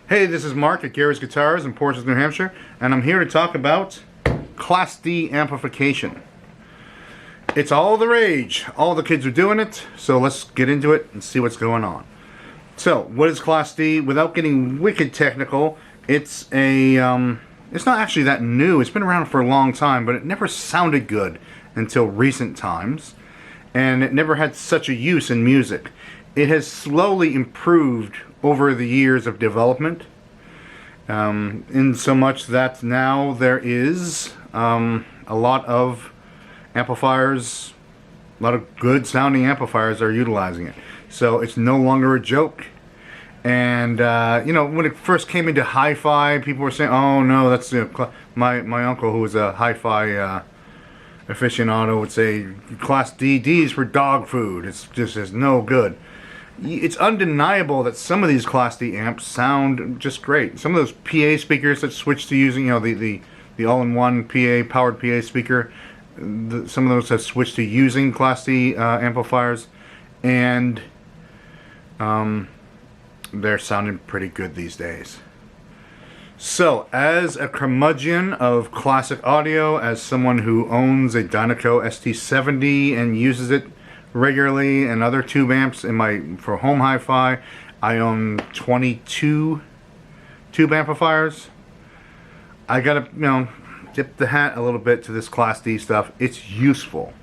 Hey, this is Mark at Gary's Guitars in Portsmouth, New Hampshire, and I'm here to talk about Class D amplification. It's all the rage. All the kids are doing it, so let's get into it and see what's going on. So, what is Class D? Without getting wicked technical, it's not actually that new. It's been around for a long time, but it never sounded good until recent times, and it never had such a use in music. It has slowly improved over the years of development, in so much that now there is a lot of amplifiers, a lot of good sounding amplifiers are utilizing it. So it's no longer a joke. And you know, when it first came into hi-fi, people were saying, "Oh no, that's my uncle who was a hi-fi aficionado would say Class D, D's for dog food. It's just is no good." It's undeniable that some of these Class D amps sound just great. Some of those PA speakers that switch to using, you know, the all-in-one PA powered PA speaker, some of those have switched to using Class D amplifiers, and they're sounding pretty good these days. So, as a curmudgeon of classic audio, as someone who owns a Dynaco ST70 and uses it regularly, and other tube amps for home hi-fi, I own 22 tube amplifiers. I gotta, you know, tip the hat a little bit to this Class D stuff. It's useful.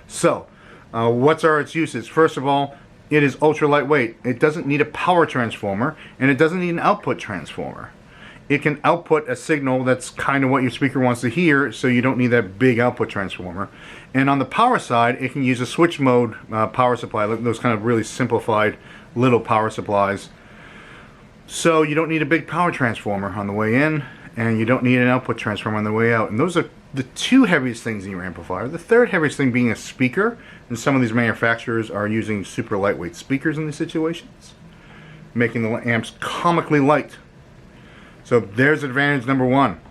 So, what are its uses? First of all, it is ultra lightweight. It doesn't need a power transformer, and it doesn't need an output transformer. It can output a signal that's kind of what your speaker wants to hear, so you don't need that big output transformer. And on the power side, it can use a switch mode power supply, those kind of really simplified little power supplies. So you don't need a big power transformer on the way in, and you don't need an output transformer on the way out. And those are the two heaviest things in your amplifier. The third heaviest thing being a speaker, and some of these manufacturers are using super lightweight speakers in these situations, making the amps comically light. So there's advantage number one.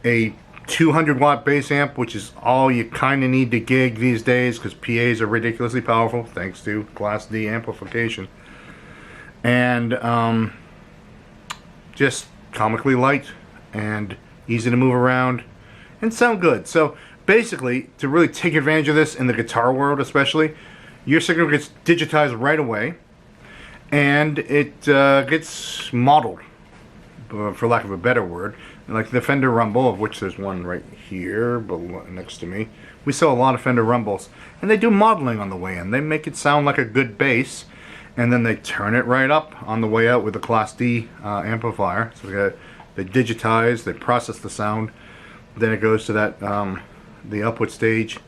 A 200 watt bass amp, which is all you kind of need to gig these days because PAs are ridiculously powerful thanks to Class D amplification. And just comically light and easy to move around and sound good. So basically, to really take advantage of this in the guitar world especially, your signal gets digitized right away, and it gets modeled, for lack of a better word, like the Fender Rumble, of which there's one right here below, next to me. We sell a lot of Fender Rumbles, and they do modeling on the way in. They make it sound like a good bass, and then they turn it right up on the way out with the Class D amplifier. So they digitize, they process the sound, then it goes to that the output stage,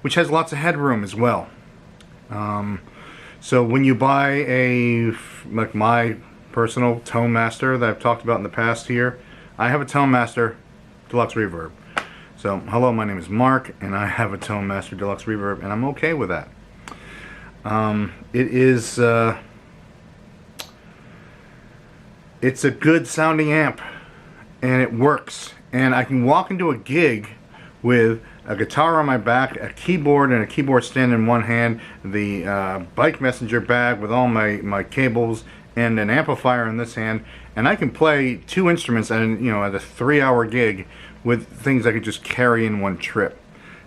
which has lots of headroom as well. So when you buy like my personal Tone Master that I've talked about in the past here, I have a Tone Master Deluxe Reverb. So hello, my name is Mark, and I have a Tone Master Deluxe Reverb, and I'm okay with that. It is it's a good sounding amp, and it works, and I can walk into a gig with a guitar on my back, a keyboard and a keyboard stand in one hand, the bike messenger bag with all my cables, and an amplifier in this hand, and I can play two instruments at a 3-hour gig with things I could just carry in one trip.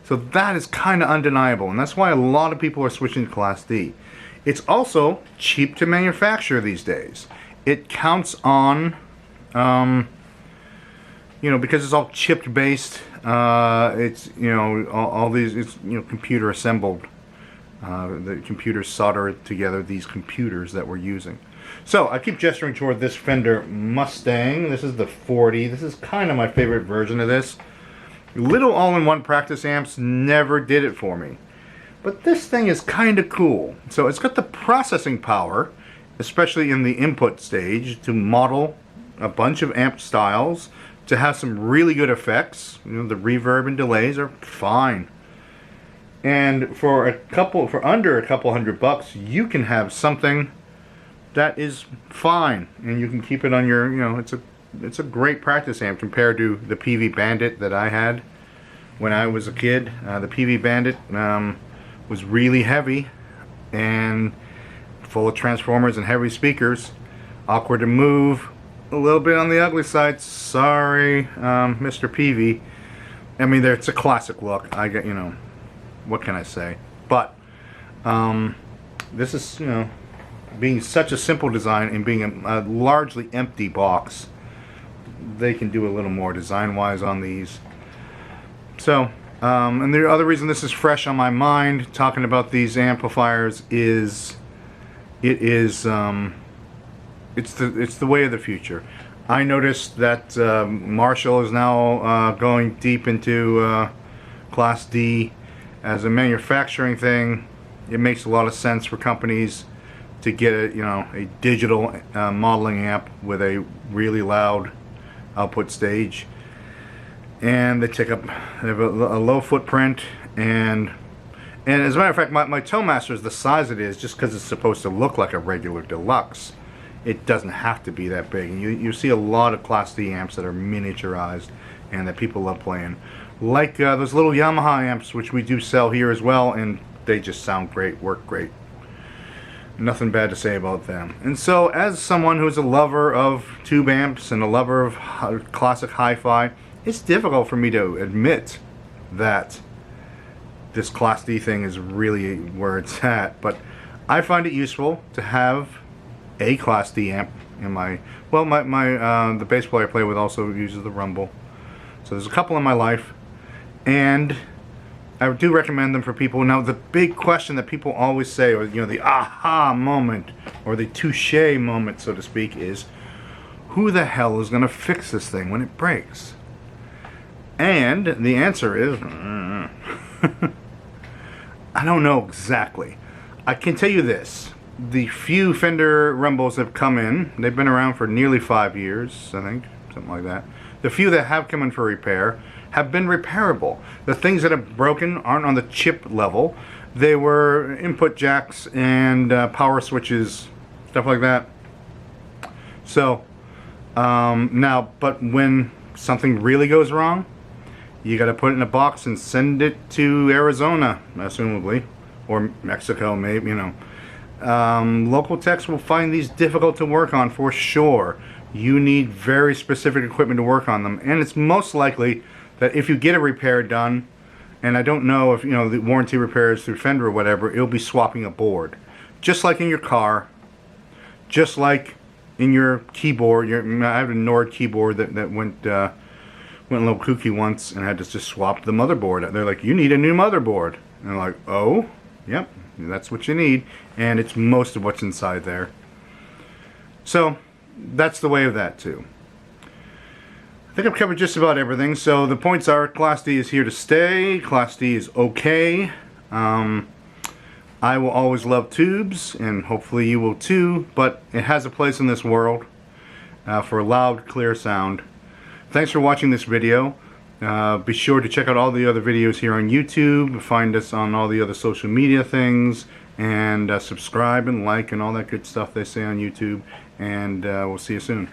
So that is kind of undeniable, and that's why a lot of people are switching to Class D. It's also cheap to manufacture these days. It counts on, because it's all chipped based. It's all these. It's computer assembled. The computers solder together these computers that we're using. So I keep gesturing toward this Fender Mustang. This is the 40. This is kind of my favorite version of this. Little all-in-one practice amps never did it for me. But this thing is kind of cool. So it's got the processing power, especially in the input stage, to model a bunch of amp styles, to have some really good effects. The reverb and delays are fine. And for under a couple $100, you can have something that is fine, and you can keep it on your, it's a great practice amp compared to the PV Bandit that I had when I was a kid. The PV Bandit was really heavy and full of transformers and heavy speakers, awkward to move, a little bit on the ugly side. Sorry, Mr. Peavy. I mean, it's a classic look. I get, what can I say? But this is, being such a simple design and being a largely empty box, they can do a little more design-wise on these. So, and the other reason this is fresh on my mind, talking about these amplifiers, is it's the way of the future. I noticed that Marshall is now going deep into Class D as a manufacturing thing. It makes a lot of sense for companies to get a digital modeling amp with a really loud output stage, and they have a low footprint, and as a matter of fact, my Toemaster is the size it is just because it's supposed to look like a regular deluxe. It doesn't have to be that big. And you see a lot of Class D amps that are miniaturized and that people love playing, like those little Yamaha amps, which we do sell here as well, and they just sound great, work great. Nothing bad to say about them. And so, as someone who's a lover of tube amps and a lover of classic hi-fi, it's difficult for me to admit that this Class D thing is really where it's at. But I find it useful to have a Class D amp in my, well, the bass player I play with also uses the Rumble. So there's a couple in my life, and I do recommend them for people. Now, the big question that people always say, or the aha moment, or the touche moment, so to speak, is who the hell is going to fix this thing when it breaks? And the answer is I don't know exactly. I can tell you this: the few Fender Rumbles that have come in, they've been around for nearly 5 years, I think, something like that. The few that have come in for repair have been repairable. The things that have broken aren't on the chip level. They were input jacks and power switches, stuff like that. So now, but when something really goes wrong, you got to put it in a box and send it to Arizona, assumably, or Mexico, maybe. Local techs will find these difficult to work on for sure. You need very specific equipment to work on them, and it's most likely that if you get a repair done, and I don't know if the warranty repairs through Fender or whatever, it'll be swapping a board, just like in your car, just like in your keyboard. I have a Nord keyboard that went a little kooky once, and I had to just swap the motherboard. They're like, you need a new motherboard, and I'm like, oh, yep, that's what you need, and it's most of what's inside there. So that's the way of that too. I think I've covered just about everything. So the points are: Class D is here to stay. Class D is okay. I will always love tubes, and hopefully you will too, but it has a place in this world for loud, clear sound. Thanks for watching this video. Be sure to check out all the other videos here on YouTube. Find us on all the other social media things, and subscribe and like and all that good stuff they say on YouTube. And we'll see you soon.